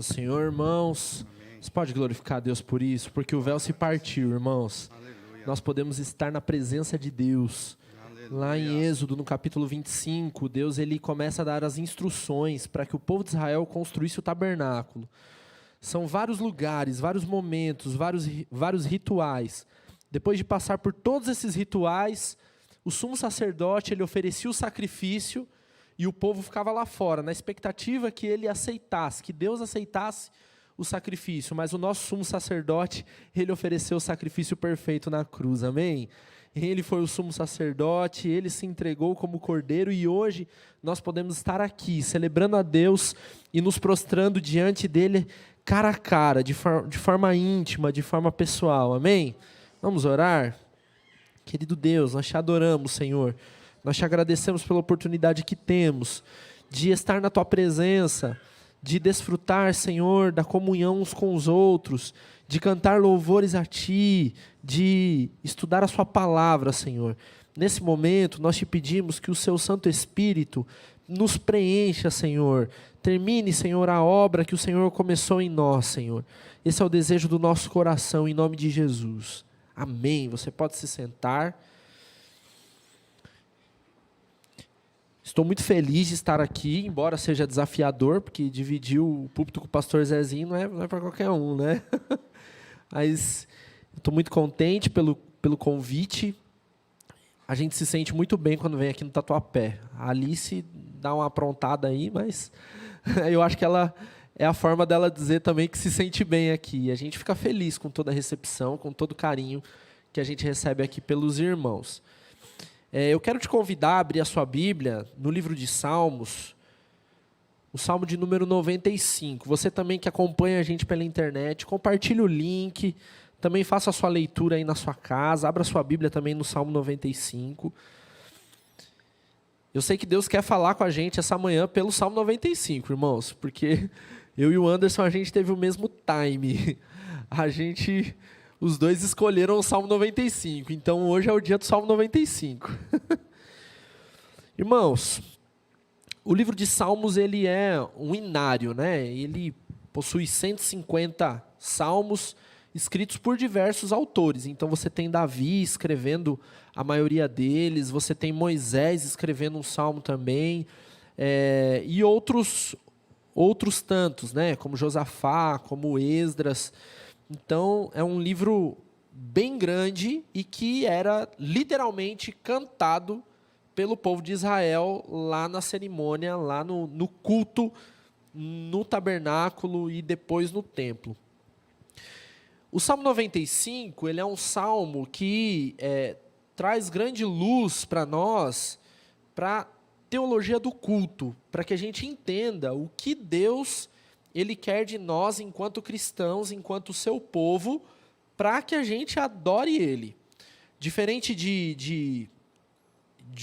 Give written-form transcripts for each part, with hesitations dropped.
Paz do Senhor, irmãos. Amém. Você pode glorificar a Deus por isso, porque o véu se partiu, irmãos. Aleluia. Nós podemos estar na presença de Deus. Aleluia. Lá em Êxodo, no capítulo 25, Deus ele começa a dar as instruções para que o povo de Israel construísse o tabernáculo. São vários lugares, vários momentos, vários rituais. Depois de passar por todos esses rituais, o sumo sacerdote ele oferecia o sacrifício e o povo ficava lá fora, na expectativa que ele aceitasse, que Deus aceitasse o sacrifício. Mas o nosso sumo sacerdote, ele ofereceu o sacrifício perfeito na cruz, amém? Ele foi o sumo sacerdote, ele se entregou como cordeiro e hoje nós podemos estar aqui, celebrando a Deus e nos prostrando diante dele cara a cara, de forma íntima, de forma pessoal, amém? Vamos orar? Querido Deus, nós te adoramos, Senhor. Nós te agradecemos pela oportunidade que temos de estar na tua presença, de desfrutar, Senhor, da comunhão uns com os outros, de cantar louvores a ti, de estudar a sua palavra, Senhor. Nesse momento, nós te pedimos que o seu Santo Espírito nos preencha, Senhor. Termine, Senhor, a obra que o Senhor começou em nós, Senhor. Esse é o desejo do nosso coração, em nome de Jesus. Amém. Você pode se sentar. Estou muito feliz de estar aqui, embora seja desafiador, porque dividir o púlpito com o pastor Zezinho não é para qualquer um, né? Mas estou muito contente pelo convite. A gente se sente muito bem quando vem aqui no Tatuapé. A Alice dá uma aprontada aí, mas eu acho que ela é a forma dela dizer também que se sente bem aqui. A gente fica feliz com toda a recepção, com todo o carinho que a gente recebe aqui pelos irmãos. Eu quero te convidar a abrir a sua Bíblia no livro de Salmos, o Salmo de número 95. Você também que acompanha a gente pela internet, compartilhe o link, também faça a sua leitura aí na sua casa, abra a sua Bíblia também no Salmo 95. Eu sei que Deus quer falar com a gente essa manhã pelo Salmo 95, irmãos, porque eu e o Anderson, a gente teve o mesmo time. Os dois escolheram o Salmo 95, então hoje é o dia do Salmo 95. Irmãos, o livro de Salmos ele é um inário, né? Ele possui 150 salmos escritos por diversos autores. Então você tem Davi escrevendo a maioria deles, você tem Moisés escrevendo um salmo também, e outros tantos, né? Como Josafá, como Esdras. Então, é um livro bem grande e que era literalmente cantado pelo povo de Israel lá na cerimônia, lá no culto, no tabernáculo e depois no templo. O Salmo 95, ele é um salmo que traz grande luz para nós, para teologia do culto, para que a gente entenda o que Deus ele quer de nós, enquanto cristãos, enquanto seu povo, para que a gente adore Ele. Diferente de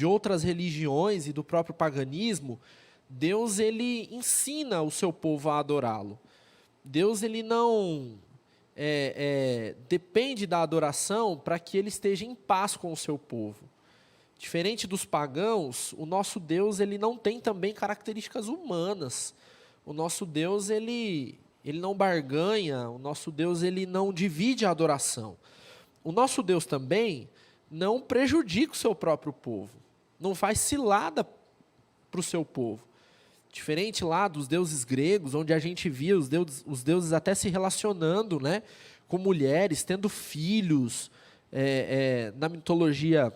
outras religiões e do próprio paganismo, Deus ele ensina o seu povo a adorá-lo. Deus ele não depende da adoração para que ele esteja em paz com o seu povo. Diferente dos pagãos, o nosso Deus ele não tem também características humanas. O nosso Deus, ele não barganha, o nosso Deus, ele não divide a adoração. O nosso Deus também não prejudica o seu próprio povo, não faz cilada para o seu povo. Diferente lá dos deuses gregos, onde a gente via os deuses até se relacionando, né, com mulheres, tendo filhos, na mitologia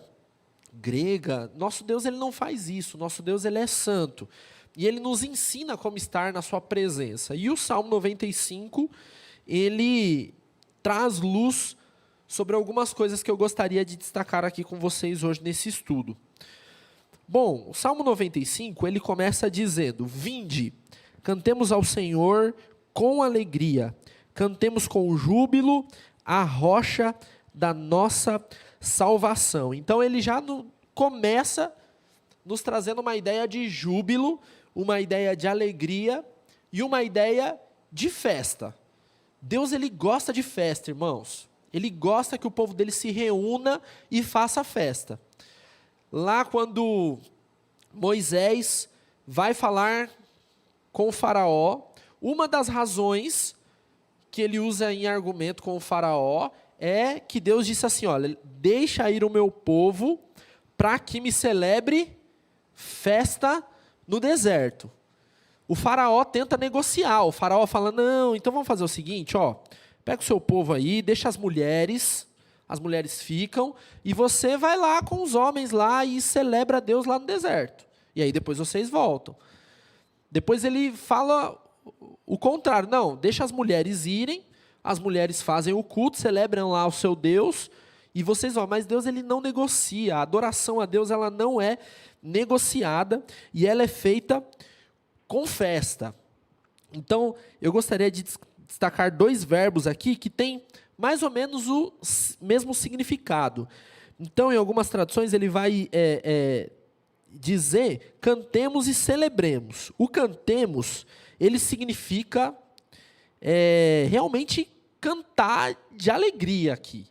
grega, nosso Deus ele não faz isso, nosso Deus ele é santo. E ele nos ensina como estar na sua presença. E o Salmo 95, ele traz luz sobre algumas coisas que eu gostaria de destacar aqui com vocês hoje nesse estudo. Bom, o Salmo 95, ele começa dizendo: Vinde, cantemos ao Senhor com alegria, cantemos com júbilo a rocha da nossa salvação. Então ele já começa nos trazendo uma ideia de júbilo, uma ideia de alegria e uma ideia de festa. Deus ele gosta de festa, irmãos. Ele gosta que o povo dele se reúna e faça festa. Lá quando Moisés vai falar com o faraó Uma das razões que ele usa em argumento com o faraó é que Deus disse assim, olha, deixa ir o meu povo para que me celebre festa no deserto. O faraó tenta negociar, o faraó fala, não, então vamos fazer o seguinte, ó, pega o seu povo aí, deixa as mulheres ficam, e você vai lá com os homens lá e celebra a Deus lá no deserto. E aí depois vocês voltam. Depois ele fala o contrário, não, deixa as mulheres irem, as mulheres fazem o culto, celebram lá o seu Deus, e vocês vão. Mas Deus ele não negocia, a adoração a Deus ela não é negociada, e ela é feita com festa. Então, eu gostaria de destacar 2 verbos aqui que têm mais ou menos o mesmo significado. Então, em algumas traduções, ele vai dizer, cantemos e celebremos. O cantemos, ele significa realmente cantar de alegria aqui.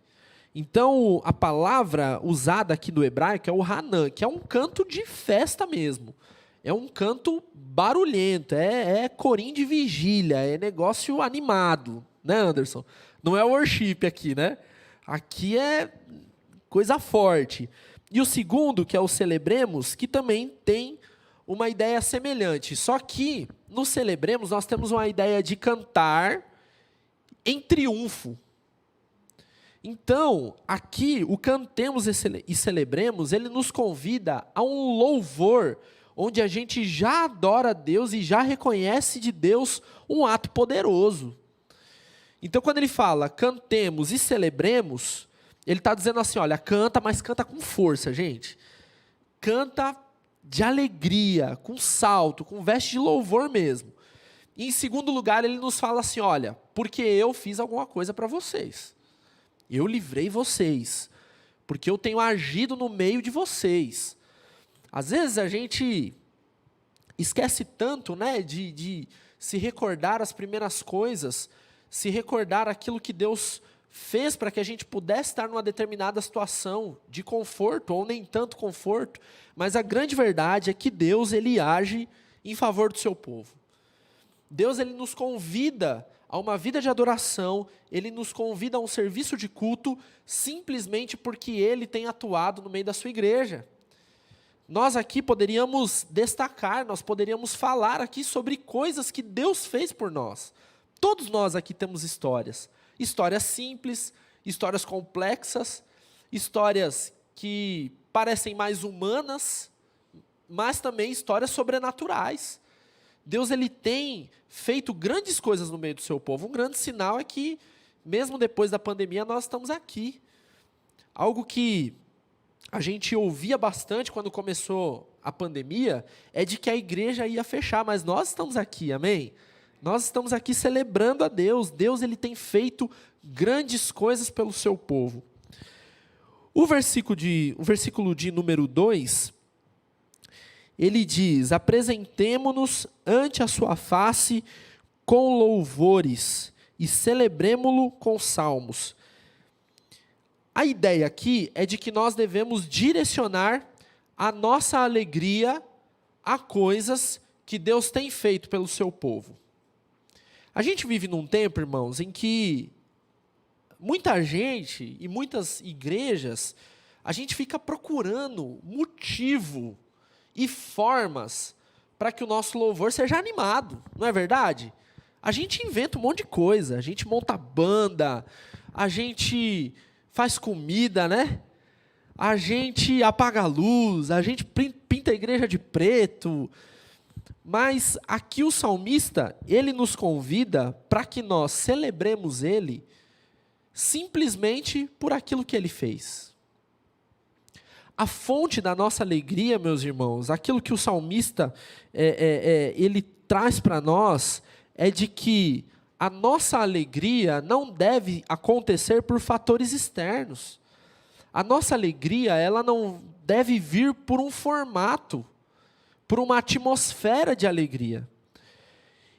Então, a palavra usada aqui do hebraico é o Hanan, que é um canto de festa mesmo. É um canto barulhento, é corim de vigília, é negócio animado, né, Anderson? Não é worship aqui, né? Aqui é coisa forte. E o segundo, que é o celebremos, que também tem uma ideia semelhante. Só que, no celebremos, nós temos uma ideia de cantar em triunfo. Então, aqui, o cantemos e celebremos, ele nos convida a um louvor, onde a gente já adora a Deus e já reconhece de Deus um ato poderoso. Então, quando ele fala cantemos e celebremos, ele está dizendo assim, olha, canta, mas canta com força, gente. Canta de alegria, com salto, com veste de louvor mesmo. E, em segundo lugar, ele nos fala assim, olha, porque eu fiz alguma coisa para vocês. Eu livrei vocês, porque eu tenho agido no meio de vocês. Às vezes a gente esquece tanto, né, de se recordar as primeiras coisas, se recordar aquilo que Deus fez para que a gente pudesse estar numa determinada situação de conforto, ou nem tanto conforto, mas a grande verdade é que Deus ele age em favor do seu povo. Deus ele nos convida a uma vida de adoração, ele nos convida a um serviço de culto, simplesmente porque ele tem atuado no meio da sua igreja. Nós aqui poderíamos destacar, nós poderíamos falar aqui sobre coisas que Deus fez por nós. Todos nós aqui temos histórias. Histórias simples, histórias complexas, histórias que parecem mais humanas, mas também histórias sobrenaturais. Deus ele tem feito grandes coisas no meio do seu povo. Um grande sinal é que, mesmo depois da pandemia, nós estamos aqui. Algo que a gente ouvia bastante quando começou a pandemia é de que a igreja ia fechar, mas nós estamos aqui, amém? Nós estamos aqui celebrando a Deus. Deus ele tem feito grandes coisas pelo seu povo. O versículo de número 2, ele diz, apresentemo-nos ante a sua face com louvores e celebremo-lo com salmos. A ideia aqui é de que nós devemos direcionar a nossa alegria a coisas que Deus tem feito pelo seu povo. A gente vive num tempo, irmãos, em que muita gente e muitas igrejas, a gente fica procurando motivo e formas para que o nosso louvor seja animado, não é verdade? A gente inventa um monte de coisa, a gente monta banda, a gente faz comida, né? A gente apaga a luz, a gente pinta a igreja de preto. Mas aqui o salmista, ele nos convida para que nós celebremos ele simplesmente por aquilo que ele fez. A fonte da nossa alegria, meus irmãos, aquilo que o salmista ele traz para nós, é de que a nossa alegria não deve acontecer por fatores externos. A nossa alegria, ela não deve vir por um formato, por uma atmosfera de alegria.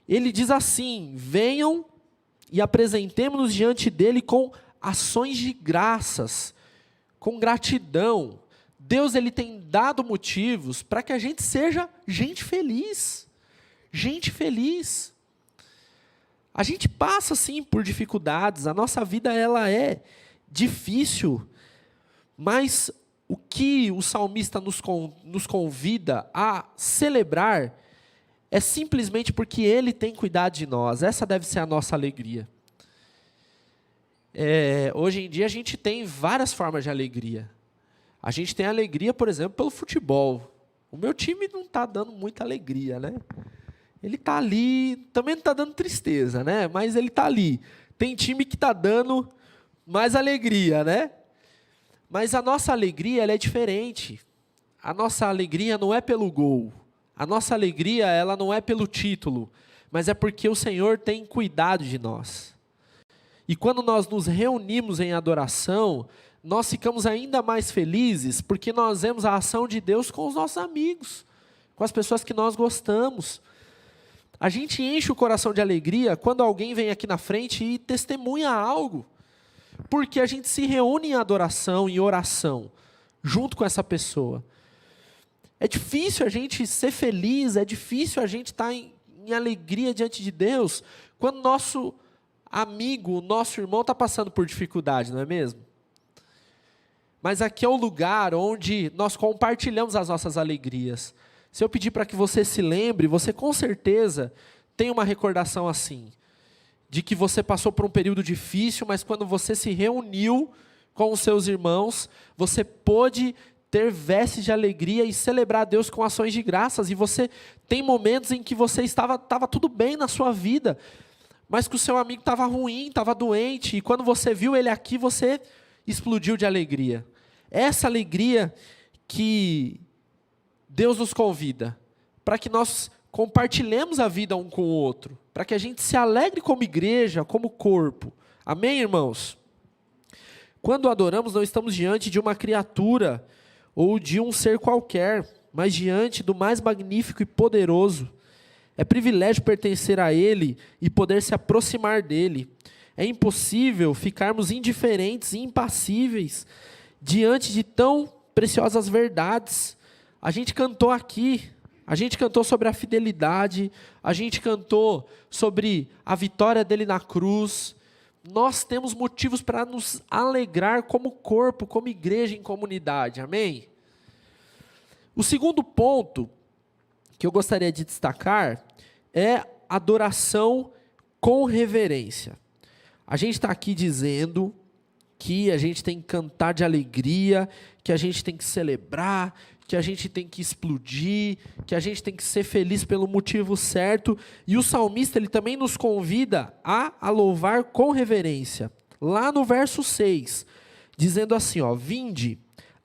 Ele diz assim, venham e apresentemo-nos diante dele com ações de graças, com gratidão. Deus ele tem dado motivos para que a gente seja gente feliz. Gente feliz. A gente passa, sim, por dificuldades, a nossa vida ela é difícil, mas o que o salmista nos convida a celebrar é simplesmente porque ele tem cuidado de nós. Essa deve ser a nossa alegria. Hoje em dia a gente tem várias formas de alegria. A gente tem alegria, por exemplo, pelo futebol. O meu time não está dando muita alegria, né? Ele está ali, também não está dando tristeza, né? Mas ele está ali. Tem time que está dando mais alegria, né? Mas a nossa alegria ela é diferente. A nossa alegria não é pelo gol. A nossa alegria ela não é pelo título, mas é porque o Senhor tem cuidado de nós. E quando nós nos reunimos em adoração, nós ficamos ainda mais felizes porque nós vemos a ação de Deus com os nossos amigos, com as pessoas que nós gostamos. A gente enche o coração de alegria quando alguém vem aqui na frente e testemunha algo, porque a gente se reúne em adoração, em oração, junto com essa pessoa. É difícil a gente ser feliz, é difícil a gente estar em alegria diante de Deus, quando nosso amigo, nosso irmão está passando por dificuldade, não é mesmo? Mas aqui é o lugar onde nós compartilhamos as nossas alegrias. Se eu pedir para que você se lembre, você com certeza tem uma recordação assim, de que você passou por um período difícil, mas quando você se reuniu com os seus irmãos, você pôde ter vestes de alegria e celebrar a Deus com ações de graças, e você tem momentos em que você estava tudo bem na sua vida, mas que o seu amigo estava ruim, estava doente, e quando você viu ele aqui, você explodiu de alegria. Essa alegria que Deus nos convida, para que nós compartilhemos a vida um com o outro, para que a gente se alegre como igreja, como corpo. Amém, irmãos? Quando adoramos, não estamos diante de uma criatura ou de um ser qualquer, mas diante do mais magnífico e poderoso. É privilégio pertencer a Ele e poder se aproximar dEle. É impossível ficarmos indiferentes e impassíveis diante de tão preciosas verdades. A gente cantou aqui, a gente cantou sobre a fidelidade, a gente cantou sobre a vitória dele na cruz. Nós temos motivos para nos alegrar como corpo, como igreja em comunidade, amém? O segundo ponto que eu gostaria de destacar é adoração com reverência. A gente está aqui dizendo que a gente tem que cantar de alegria, que a gente tem que celebrar, que a gente tem que explodir, que a gente tem que ser feliz pelo motivo certo. E o salmista ele também nos convida a louvar com reverência. Lá no verso 6, dizendo assim, vinde,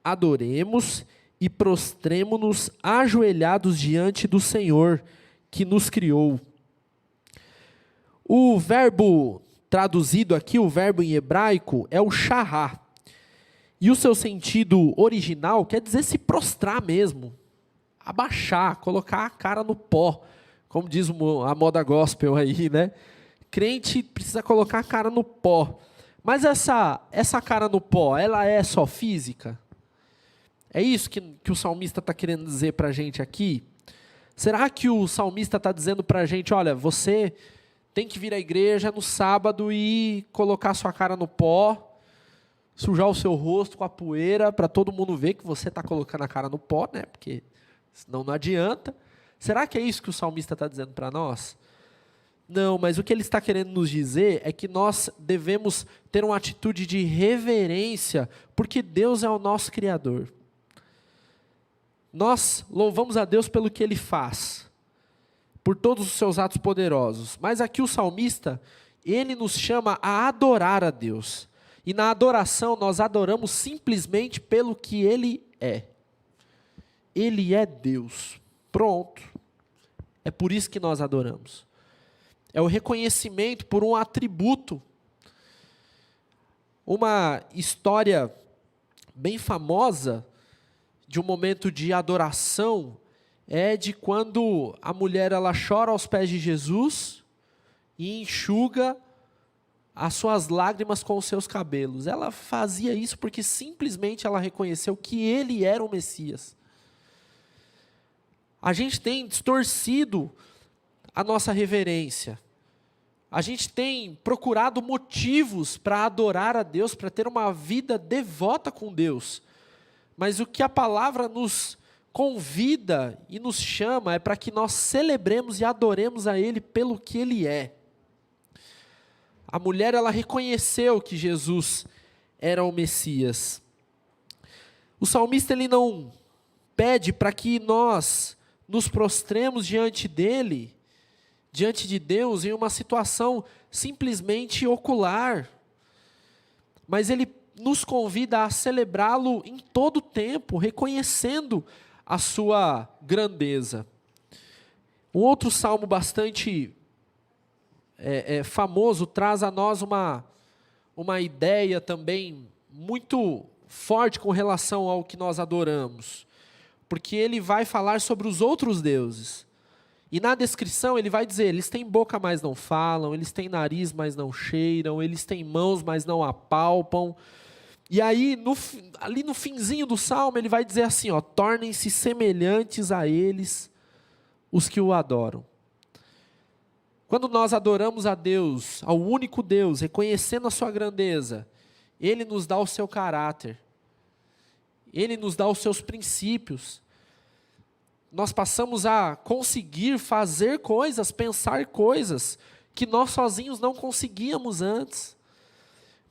adoremos e prostremo-nos ajoelhados diante do Senhor que nos criou. O verbo traduzido aqui, o verbo em hebraico, é o shahá. E o seu sentido original quer dizer se prostrar mesmo, abaixar, colocar a cara no pó, como diz a moda gospel aí, né? Crente precisa colocar a cara no pó. Mas essa cara no pó, ela é só física? É isso que o salmista está querendo dizer para a gente aqui? Será que o salmista está dizendo para a gente, olha, você tem que vir à igreja no sábado e colocar sua cara no pó, sujar o seu rosto com a poeira, para todo mundo ver que você está colocando a cara no pó, né? Porque senão não adianta. Será que é isso que o salmista está dizendo para nós? Não, mas o que ele está querendo nos dizer é que nós devemos ter uma atitude de reverência, porque Deus é o nosso Criador. Nós louvamos a Deus pelo que Ele faz, por todos os seus atos poderosos. Mas aqui o salmista, ele nos chama a adorar a Deus. E na adoração nós adoramos simplesmente pelo que Ele é. Ele é Deus. Pronto. É por isso que nós adoramos. É o reconhecimento por um atributo. Uma história bem famosa de um momento de adoração é de quando a mulher ela chora aos pés de Jesus e enxuga as suas lágrimas com os seus cabelos. Ela fazia isso porque simplesmente ela reconheceu que Ele era o Messias. A gente tem distorcido a nossa reverência. A gente tem procurado motivos para adorar a Deus, para ter uma vida devota com Deus. Mas o que a palavra nos convida e nos chama é para que nós celebremos e adoremos a Ele pelo que Ele é. A mulher, ela reconheceu que Jesus era o Messias. O salmista, ele não pede para que nós nos prostremos diante dele, diante de Deus, em uma situação simplesmente ocular, mas ele nos convida a celebrá-lo em todo o tempo, reconhecendo a sua grandeza. Um outro salmo bastante famoso traz a nós uma ideia também muito forte com relação ao que nós adoramos, porque ele vai falar sobre os outros deuses. E na descrição ele vai dizer, eles têm boca, mas não falam, eles têm nariz, mas não cheiram, eles têm mãos, mas não apalpam. E aí, ali no finzinho do salmo, ele vai dizer assim, ó, tornem-se semelhantes a eles os que o adoram. Quando nós adoramos a Deus, ao único Deus, reconhecendo a sua grandeza, Ele nos dá o seu caráter, Ele nos dá os seus princípios. Nós passamos a conseguir fazer coisas, pensar coisas que nós sozinhos não conseguíamos antes.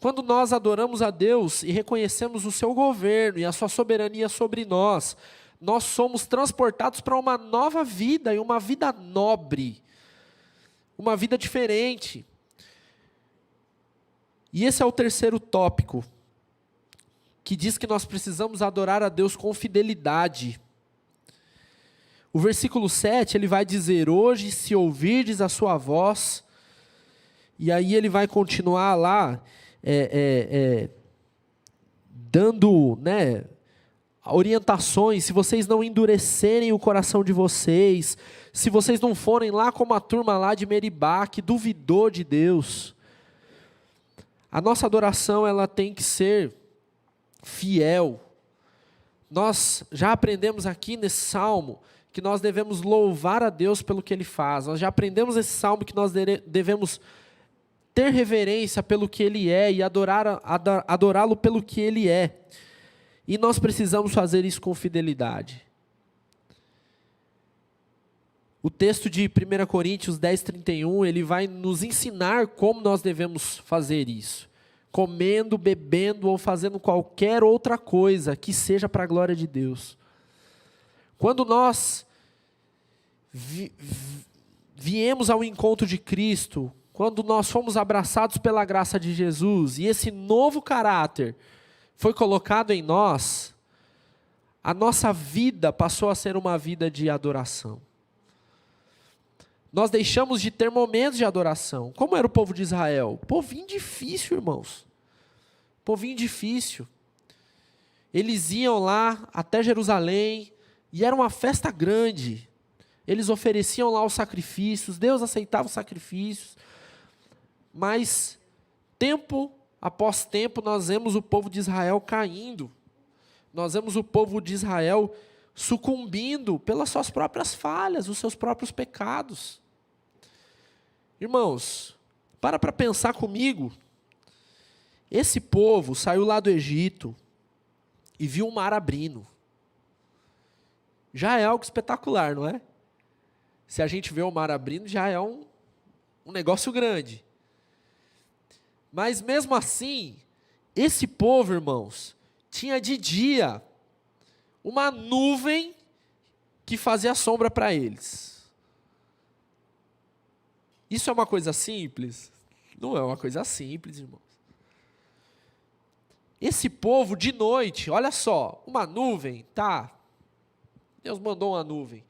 Quando nós adoramos a Deus e reconhecemos o seu governo e a sua soberania sobre nós, nós somos transportados para uma nova vida e uma vida nobre, uma vida diferente. E esse é o terceiro tópico, que diz que nós precisamos adorar a Deus com fidelidade. O versículo 7, ele vai dizer, hoje se ouvirdes a sua voz, e aí ele vai continuar lá, dando orientações, se vocês não endurecerem o coração de vocês, se vocês não forem lá como a turma lá de Meribá, que duvidou de Deus. A nossa adoração, ela tem que ser fiel. Nós já aprendemos aqui nesse salmo, que nós devemos louvar a Deus pelo que Ele faz. Nós já aprendemos nesse salmo que nós devemos ter reverência pelo que Ele é e adorá-lo pelo que Ele é. E nós precisamos fazer isso com fidelidade. O texto de 1 Coríntios 10:31, ele vai nos ensinar como nós devemos fazer isso. Comendo, bebendo ou fazendo qualquer outra coisa que seja para a glória de Deus. Quando nós viemos ao encontro de Cristo, quando nós fomos abraçados pela graça de Jesus, e esse novo caráter foi colocado em nós, a nossa vida passou a ser uma vida de adoração. Nós deixamos de ter momentos de adoração. Como era o povo de Israel? Povinho difícil, irmãos. Povinho difícil. Eles iam lá até Jerusalém, e era uma festa grande. Eles ofereciam lá os sacrifícios, Deus aceitava os sacrifícios. Mas, tempo após tempo, nós vemos o povo de Israel caindo. Nós vemos o povo de Israel sucumbindo pelas suas próprias falhas, os seus próprios pecados. Irmãos, para pensar comigo. Esse povo saiu lá do Egito e viu um mar abrindo. Já é algo espetacular, não é? Se a gente vê o mar abrindo, já é um negócio grande. Mas mesmo assim, esse povo, irmãos, tinha de dia uma nuvem que fazia sombra para eles. Isso é uma coisa simples? Não é uma coisa simples, irmãos. Esse povo de noite, olha só, uma nuvem, tá? Deus mandou uma nuvem.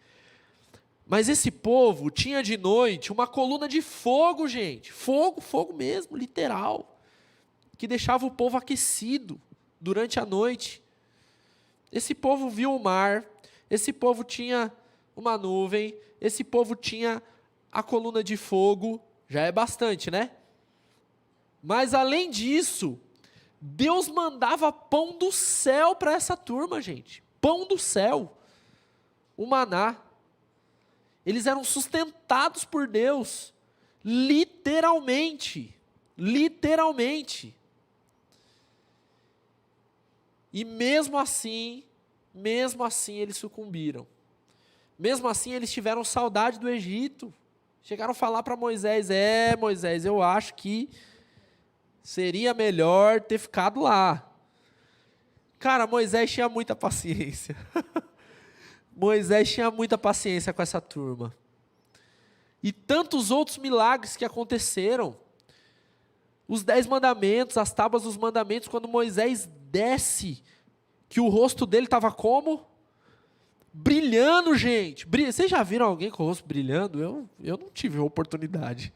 Mas esse povo tinha de noite uma coluna de fogo, gente. Fogo, fogo mesmo, literal. Que deixava o povo aquecido durante a noite. Esse povo viu o mar, esse povo tinha uma nuvem, esse povo tinha a coluna de fogo, já é bastante, né? Mas além disso, Deus mandava pão do céu para essa turma, gente. Pão do céu. O maná. Eles eram sustentados por Deus. Literalmente. Literalmente. E mesmo assim eles sucumbiram. Mesmo assim eles tiveram saudade do Egito. Chegaram a falar para Moisés, Moisés, eu acho que seria melhor ter ficado lá. Cara, Moisés tinha muita paciência. Moisés tinha muita paciência com essa turma. E tantos outros milagres que aconteceram. Os 10 mandamentos, as tábuas dos mandamentos, quando Moisés desce, que o rosto dele estava como? Brilhando, gente. Vocês já viram alguém com o rosto brilhando? Eu não tive a oportunidade.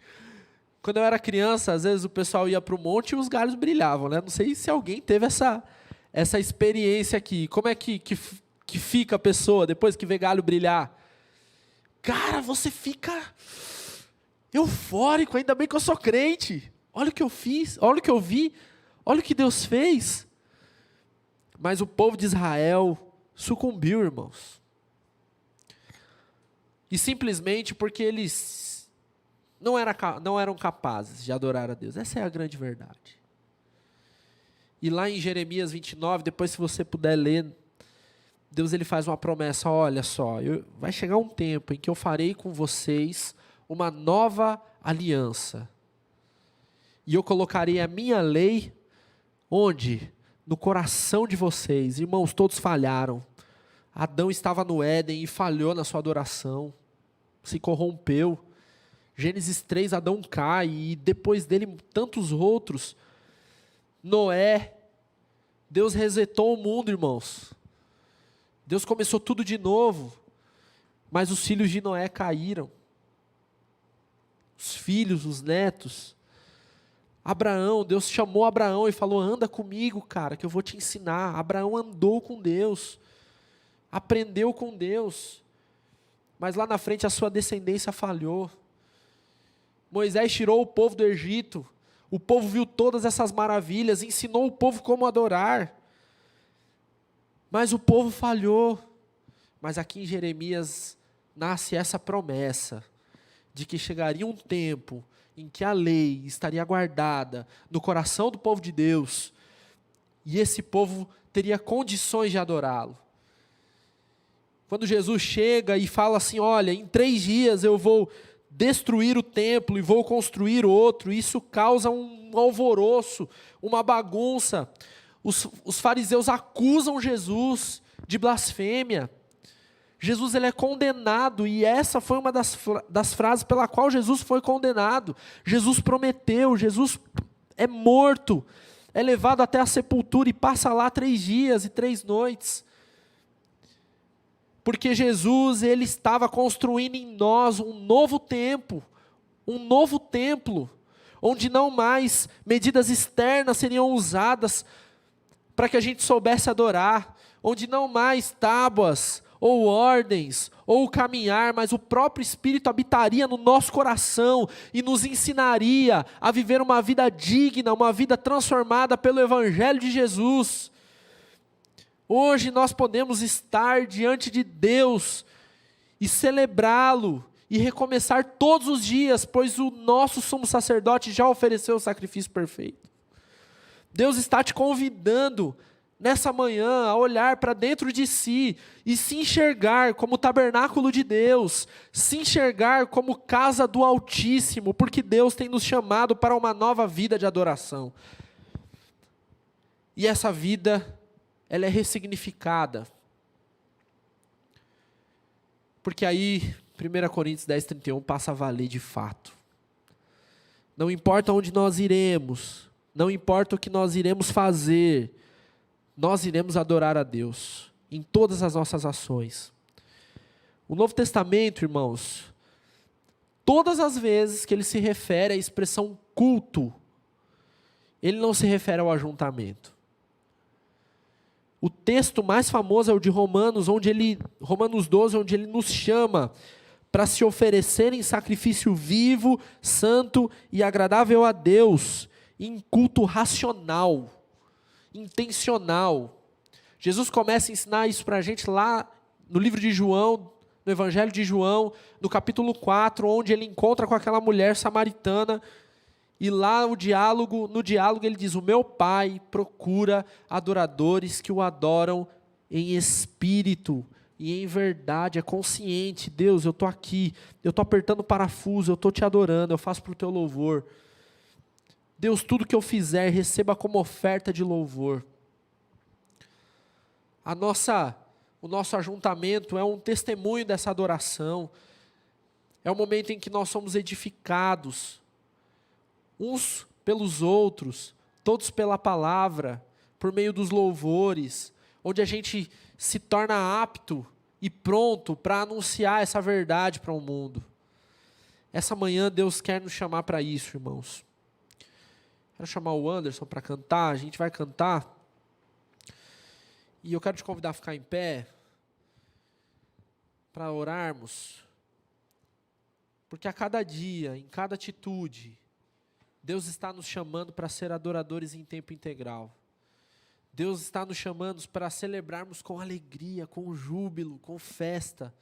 Quando eu era criança, às vezes o pessoal ia para o monte e os galhos brilhavam, né? Não sei se alguém teve essa experiência aqui. Como é que fica a pessoa depois que vê galho brilhar? Cara, você fica eufórico, ainda bem que eu sou crente. Olha o que eu fiz, olha o que eu vi, olha o que Deus fez. Mas o povo de Israel sucumbiu, irmãos. E simplesmente porque eles não eram capazes de adorar a Deus. Essa é a grande verdade. E lá em Jeremias 29, depois se você puder ler, Deus ele faz uma promessa, olha só, vai chegar um tempo em que eu farei com vocês uma nova aliança. E eu colocarei a minha lei, onde? No coração de vocês. Irmãos, todos falharam. Adão estava no Éden e falhou na sua adoração. Se corrompeu. Gênesis 3, Adão cai, e depois dele tantos outros. Noé, Deus resetou o mundo, irmãos. Deus começou tudo de novo, mas os filhos de Noé caíram. Os filhos, os netos. Abraão, Deus chamou Abraão e falou, anda comigo, cara, que eu vou te ensinar. Abraão andou com Deus, aprendeu com Deus, mas lá na frente a sua descendência falhou. Moisés tirou o povo do Egito, o povo viu todas essas maravilhas, ensinou o povo como adorar, mas o povo falhou. Mas aqui em Jeremias nasce essa promessa, de que chegaria um tempo em que a lei estaria guardada no coração do povo de Deus, e esse povo teria condições de adorá-lo. Quando Jesus chega e fala assim, olha, em 3 dias eu vou destruir o templo e vou construir outro, isso causa um alvoroço, uma bagunça. Os fariseus acusam Jesus de blasfêmia. Jesus ele é condenado, e essa foi uma das frases pela qual Jesus foi condenado. Jesus prometeu, Jesus é morto, é levado até a sepultura e passa lá 3 dias e 3 noites. Porque Jesus ele estava construindo em nós um novo templo, onde não mais medidas externas seriam usadas para que a gente soubesse adorar, onde não mais tábuas, ou ordens, ou caminhar, mas o próprio Espírito habitaria no nosso coração e nos ensinaria a viver uma vida digna, uma vida transformada pelo Evangelho de Jesus. Hoje nós podemos estar diante de Deus e celebrá-lo e recomeçar todos os dias, pois o nosso sumo sacerdote já ofereceu o sacrifício perfeito. Deus está te convidando nessa manhã a olhar para dentro de si e se enxergar como tabernáculo de Deus, se enxergar como casa do Altíssimo, porque Deus tem nos chamado para uma nova vida de adoração. E essa vida, ela é ressignificada. Porque aí, 1 Coríntios 10:31 passa a valer de fato. Não importa onde nós iremos, não importa o que nós iremos fazer, nós iremos adorar a Deus em todas as nossas ações. O Novo Testamento, irmãos, todas as vezes que ele se refere à expressão culto, ele não se refere ao ajuntamento. O texto mais famoso é o de Romanos 12, onde ele nos chama para se oferecer em sacrifício vivo, santo e agradável a Deus, em culto racional, intencional. Jesus começa a ensinar isso para a gente lá no livro de João, no Evangelho de João, no capítulo 4, onde ele encontra com aquela mulher samaritana, e lá no diálogo ele diz: o meu Pai procura adoradores que o adoram em espírito e em verdade. É consciente: Deus, eu estou aqui, eu estou apertando o parafuso, eu estou te adorando, eu faço para o teu louvor. Deus, tudo que eu fizer, receba como oferta de louvor. O nosso ajuntamento é um testemunho dessa adoração. É o momento em que nós somos edificados, uns pelos outros, todos pela palavra, por meio dos louvores, onde a gente se torna apto e pronto para anunciar essa verdade para o mundo. Essa manhã Deus quer nos chamar para isso, irmãos. Quero chamar o Anderson para cantar, a gente vai cantar. E eu quero te convidar a ficar em pé para orarmos, porque a cada dia, em cada atitude, Deus está nos chamando para ser adoradores em tempo integral. Deus está nos chamando para celebrarmos com alegria, com júbilo, com festa.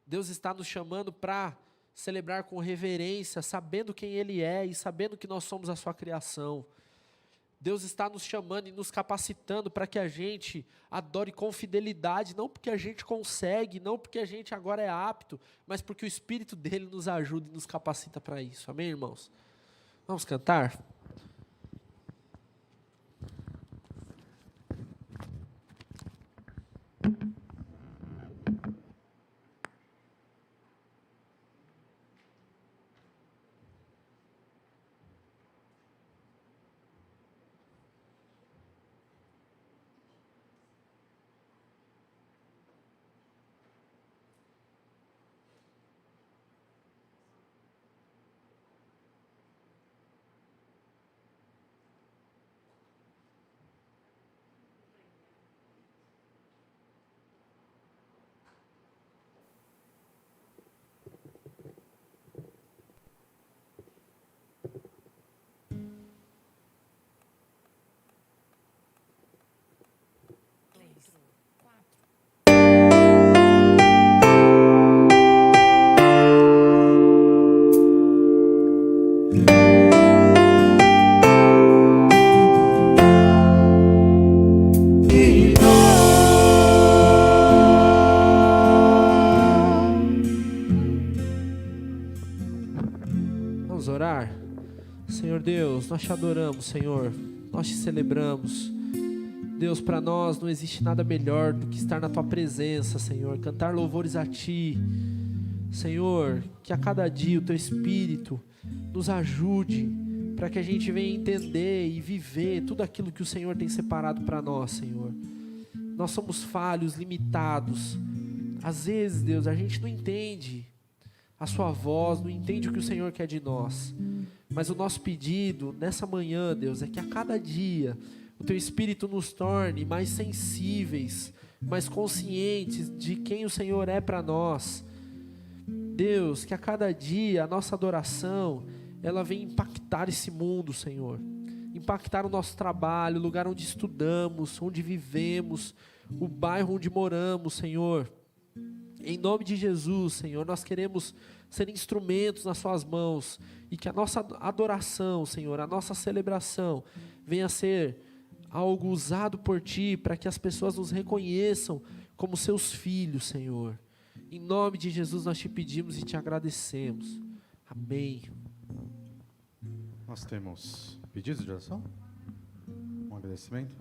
Deus está nos chamando para celebrar com reverência, sabendo quem Ele é e sabendo que nós somos a sua criação. Deus está nos chamando e nos capacitando para que a gente adore com fidelidade, não porque a gente consegue, não porque a gente agora é apto, mas porque o Espírito dele nos ajuda e nos capacita para isso. Amém, irmãos? Vamos cantar? Vamos orar? Senhor Deus, nós te adoramos, Senhor, nós te celebramos. Deus, para nós não existe nada melhor do que estar na tua presença, Senhor, cantar louvores a ti. Senhor, que a cada dia o teu Espírito nos ajude para que a gente venha entender e viver tudo aquilo que o Senhor tem separado para nós, Senhor. Nós somos falhos, limitados. Às vezes, Deus, a gente não entende a sua voz, não entende o que o Senhor quer de nós. Mas o nosso pedido nessa manhã, Deus, é que a cada dia o teu Espírito nos torne mais sensíveis, mais conscientes de quem o Senhor é para nós. Deus, que a cada dia a nossa adoração, ela venha impactar esse mundo, Senhor. Impactar o nosso trabalho, o lugar onde estudamos, onde vivemos, o bairro onde moramos, Senhor. Em nome de Jesus, Senhor, nós queremos ser instrumentos nas suas mãos e que a nossa adoração, Senhor, a nossa celebração venha a ser algo usado por Ti para que as pessoas nos reconheçam como seus filhos, Senhor. Em nome de Jesus nós te pedimos e te agradecemos. Amém. Nós temos pedidos de oração? Um agradecimento?